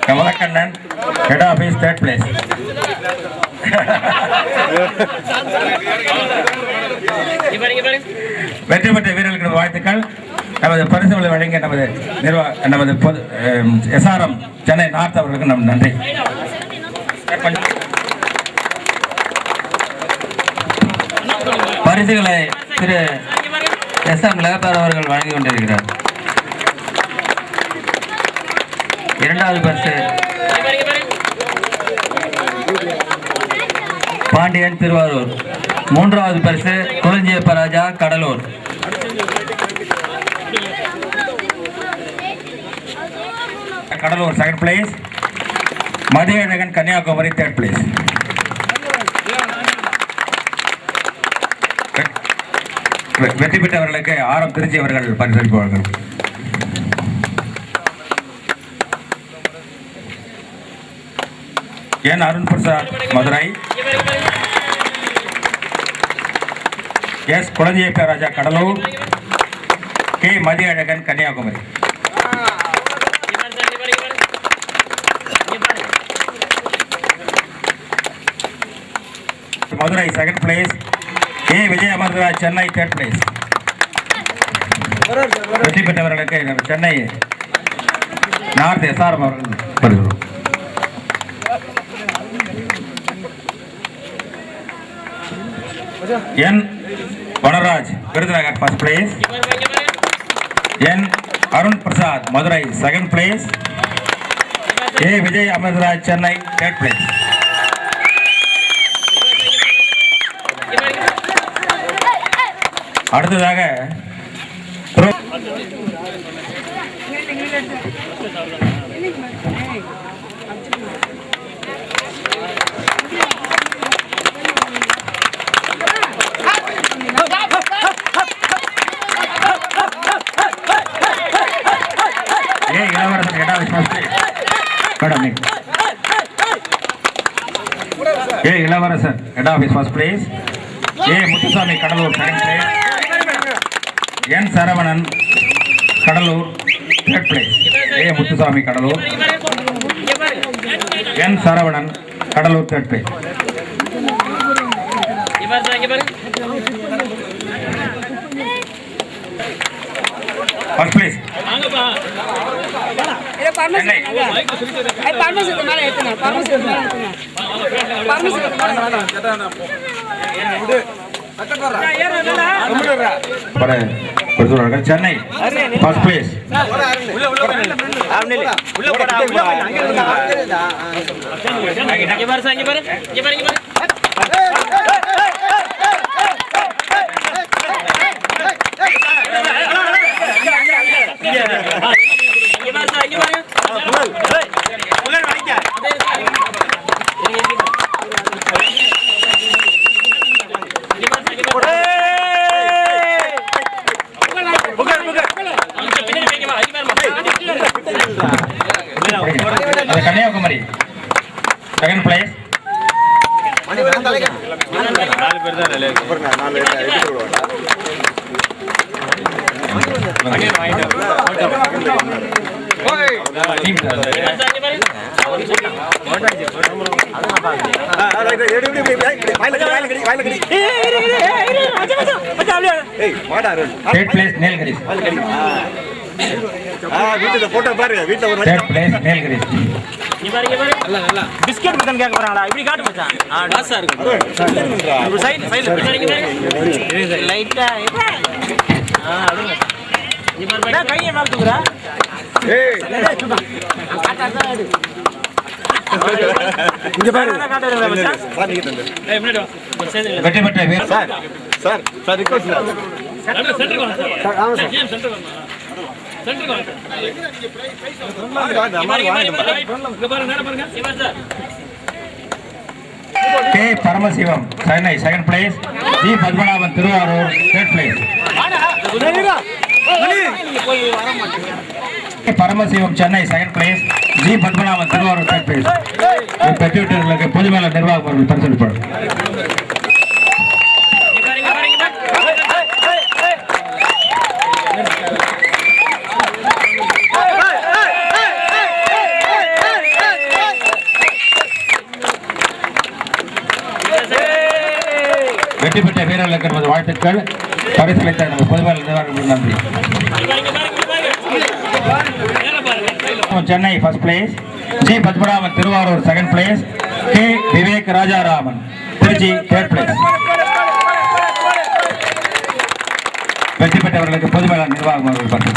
Kamalakannan, head office, third place. வெற்றி பெற்ற வீரர்களுக்கு வாழ்த்துக்கள். நமது பரிசுகளை வழங்கிய நமது SRM சென்னை நார்த் அவர்களுக்கு நம் நன்றி. பரிசுகளை திரு SM லகப்பர் அவர்கள் வழங்கி கொண்டிருக்கிறார். இரண்டாவது பரிசு பாண்டியன் திருவாரூர். மூன்றாவது பரிசு Kulanjiyappa Raja Cuddalore. Cuddalore second place. Mathiyazhagan Kanyakumari third place. வெற்றி பெற்றவர்களுக்கு ஆரம் திருச்சி அவர்கள் பரிசளிப்பார்கள். N Arun Prasad Madurai. S Kulanjiyappa Raja Cuddalore. K Mathiyazhagan Kanyakumari. Madurai second place. A Vijay Amarraj Chennai third place. வெற்றி பெற்றவர்களுக்கு சென்னை நார்த் SRM அவர்கள் பெறுகிறோம். N Vanaraj Virudhunagar first place. N Arun Prasad Madurai second place. A Vijay Amarraj Chennai third place. அடுத்ததாக Ilavarasan Ilavarasan head office first place. A Muthusamy Cuddalore second place. N Saravanan Cuddalore third place. A Muthusamy Cuddalore. N Saravanan Cuddalore third place. First place Chennai first place. Kanyakumari second place. Third place Nilgiris. வீட்டுல photo பாருங்க. வீட்டுல ஒரு third place Nilgiris. Biscuit மச்சான் கேக்க போறாங்கடா. இப்படி காட்டு மச்சான். டாஸா இருக்கு. ஒரு சைடு லைட்டா அடுங்க. நீ கையை மேல தூக்குறா. ஏய் இங்க பாரு. காட்டுறீங்களா மச்சான்? சார் நீங்க தந்து. ஏய் முன்னாடி வா. வெட்டி வெட்டி வீர sir. Sir request sir. Centre வாங்க சார். ஆமா சார். சென்டர் வாங்க. சென்டர் வாங்க. K Paramasivam Chennai second place. G Padmanabhan Thiruvarur third place. Paramasivam Chennai second place. G Padmanabhan Thiruvarur third place. பெற்றோர்களுக்கு பொதுமேல நிர்வாக பொருள் பரிசளிப்பார். வெற்றி பெற்ற வீரர்களுக்கு நமது வாழ்த்துக்கள். பரிசளித்த நமது பொதுவாளர் நிர்வாகிகளுக்கு நன்றி. Chennai first place, G Padmanabhan Thiruvarur second place, K Vivek Rajaraman Trichy third place. வெற்றி பெற்றவர்களுக்கு பொதுமேளர் நிர்வாகம் அவர்கள் பற்றி.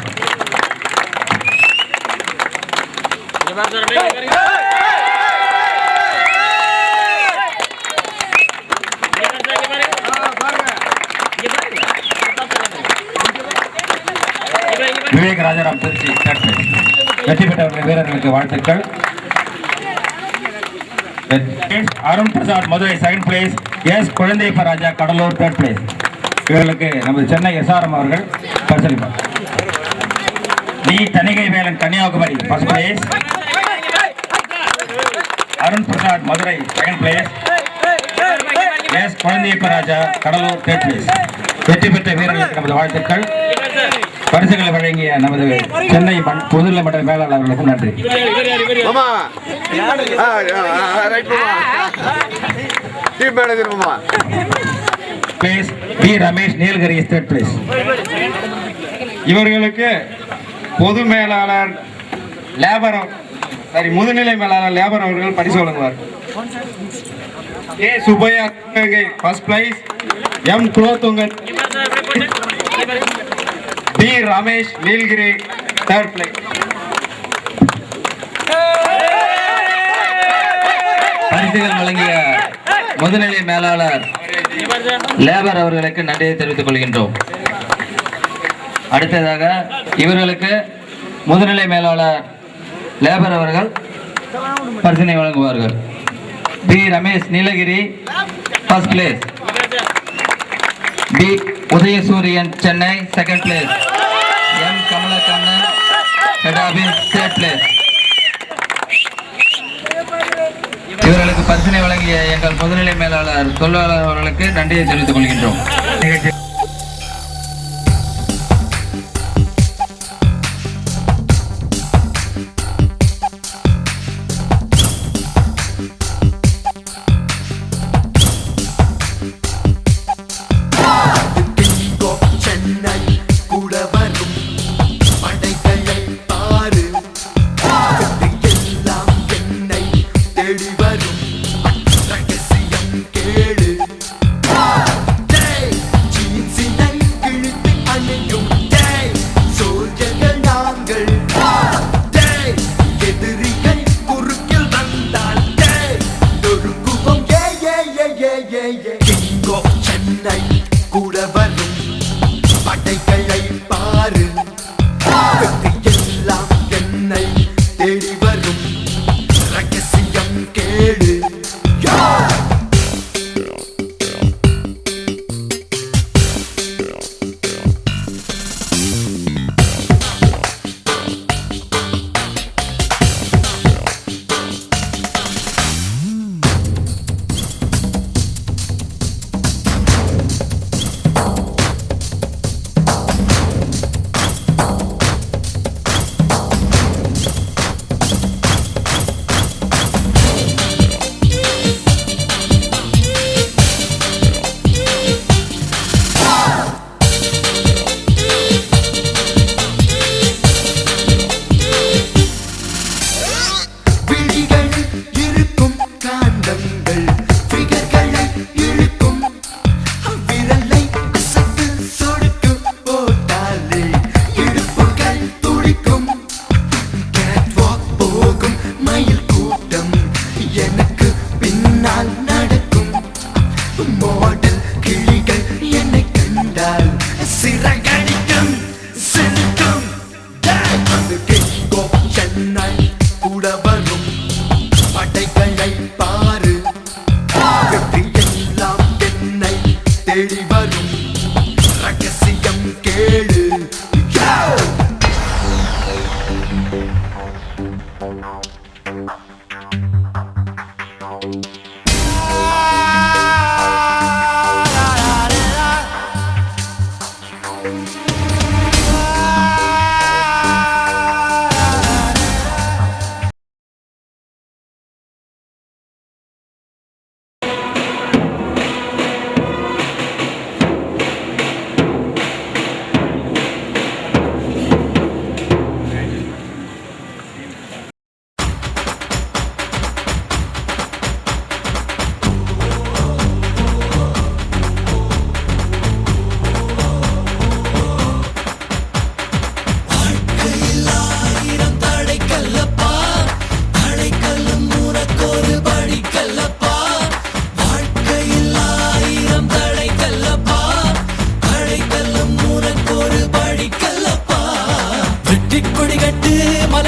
Vivek Rajaram Trichy third place. வெற்றி பெற்றவர்கள் வீரர்களுக்கு வாழ்த்துக்கள். Arun Prasad Madurai second place, S Kuzhanthaippa Raja Cuddalore third place. இவர்களுக்கு நமது சென்னை எஸ்ஆர்எம் அவர்கள் பரிசளிப்பார். T Thanigai Velan Kanyakumari first place, Arun Prasad Madurai second place, S Kuzhanthaippa Raja Cuddalore third place. வெற்றி பெற்ற வீரர்களுக்கு நமது வாழ்த்துக்கள். பரிசுகளை வழங்கிய நமது சென்னை பொதுநிலை மண்டல மேலாளர் அவர்களுக்கு நன்றி. Ramesh Nilgiri third place. இவர்களுக்கு பொது மேலாளர் லேபர் முதுநிலை மேலாளர் லேபர் அவர்கள் பரிசு வழங்குவார். A Subbaiah first prize, M Kulothungan, T Ramesh Nilgiri third place. பரிசுகள் வழங்கிய முதுநிலை மேலாளர் லேபர் அவர்களுக்கு நன்றியை தெரிவித்துக் கொள்கின்றோம். அடுத்ததாக இவர்களுக்கு முதுநிலை மேலாளர் லேபர் அவர்கள் பரிசினை வழங்குவார்கள். B Ramesh Nilgiri first place, B Udhayasuriyan Chennai second place, M Kamalakannan head office third place. இவர்களுக்கு பரிசினை வழங்கிய எங்கள் முதுநிலை மேலாளர் தொழிலாளர் அவர்களுக்கு நன்றியை தெரிவித்துக் கொள்கின்றோம்.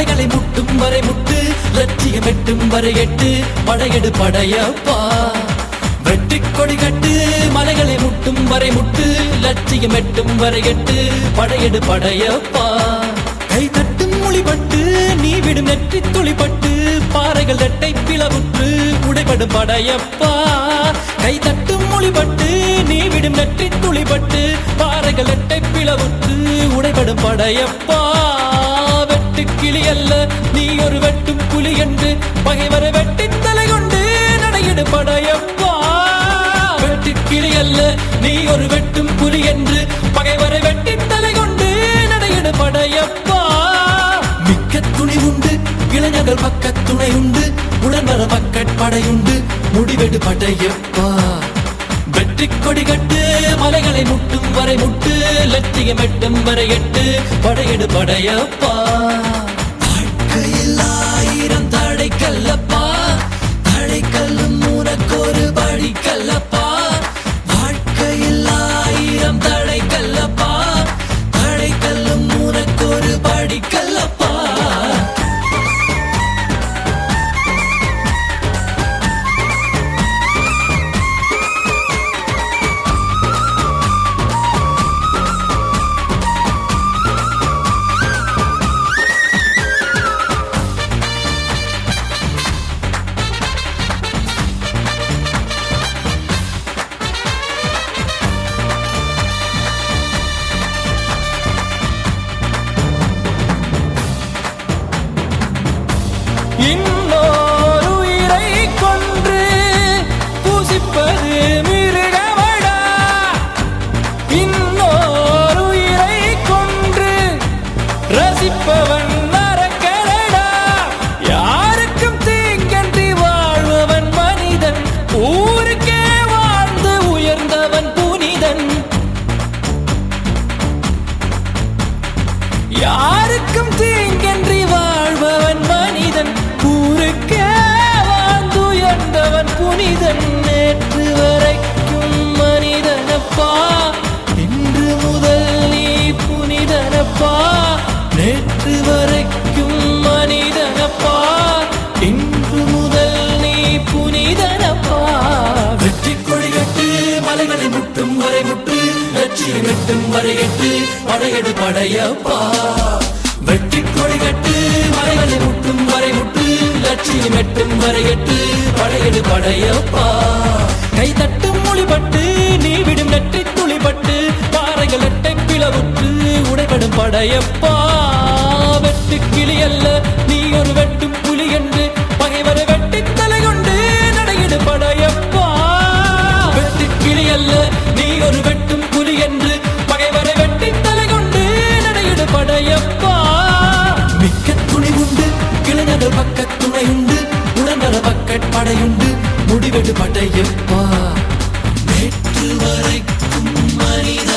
மலைகளை முட்டும் வரை முட்டு லட்சியம் எட்டும் வரை எட்டு படையெடு படையப்பா வெற்றி கொடி கட்டு மலைகளை முட்டும் வரை முட்டு லட்சியம் எட்டும் வரை எட்டு படையெடு படையப்பா கை தட்டும் மொழிபட்டு நீ விடும் நெற்றி துளிப்பட்டு பாறைகள் ரெட்டை பிளவுற்று உடைபடும் படையப்பா கை தட்டும் மொழிபட்டு நீ விடும் நெற்றி துளிப்பட்டு பாறைகள் ரெட்டை பிளவுற்று உடைபடும் படையப்பா வெட்டு கிளி அல்ல நீ ஒரு வெட்டும் புலி என்று பகைவரை வெட்டி தலை கொண்டு நடையிடு படையப்பா வெட்டு கிளி அல்ல நீ ஒரு வெட்டும் புலி என்று பகைவரை வெட்டி தலை கொண்டு நடையிடு படையப்பா மிக்க துணி உண்டு இளைஞர்கள் பக்க துணை உண்டு உடன்வர மக்கட் படையுண்டு முடிவெடு படையப்பா வெற்றி கொடி கட்டு மலைகளை முட்டும் வரை முட்டு லட்சியம் எட்டும் வரை எட்டு படையெடு படையப்பா வாழ்க்கையில் ஆயிரம் தடை கல்லப்பா தடை கல்லும் உனக்கொரு படி கல்லப்பா வாழ்க்கையில் ஆயிரம் தடை கல்லப்பா தடை கல்லும் உனக்கொரு படி கல்லப்பா இன்னொரு உயிரை கொன்று பூசிப்பது மிருகமடா இன்னொரு உயிரை கொன்று ரசிப்பவன் நரக்கடா யாருக்கும் தீங்கன்றி வாழ்பவன் மனிதன் ஊருக்கே வாழ்ந்து உயர்ந்தவன் புனிதன் யாருக்கும் தீங்கன்றி வாழ்பவன் மனிதன் ஊருக்கே வாழ்ந்துயர்ந்தவன் புனிதன் நேற்று வரைக்கும் மனிதனப்பா இன்று முதல் நீ புனிதனப்பா நேற்று வரைக்கும் மனிதனப்பா இன்று முதல் நீ புனிதனப்பா வெற்றி கொடி கட்டு மலைகளை முட்டும் வரை முட்டு லட்சியம் எட்டும் வரை எட்டு படையெடு படையப்பா வெற்றி கொடி கட்டு மலைகளை முட்டும் வரை முட்டு லட்சியம் எட்டும் வரை எட்டு படையெடு படையப்பா கை தட்டும் மொழிபட்டு நீ விடும் நெற்றி துளிபட்டு பாறைகள் எட்டை பிளவுற்று உடைபடும் படையப்பா வெட்டு கிளி அல்ல நீ ஒரு வெட்டும் புலி என்று பகைவரை வெட்டி தலை கொண்டு நடையிடு படையப்பா வெட்டு கிளி அல்ல நீ ஒரு வெட்டும் புலி என்று பகைவரை வெட்டி தலை கொண்டு நடையிடு படையப்பா மிக்க துணி உண்டு இளைஞர்கள் பக்க துணை உண்டு உடன்வர மக்கட் படையுண்டு முடிவெடு படையப்பா நேற்று வரைக்கும் மனித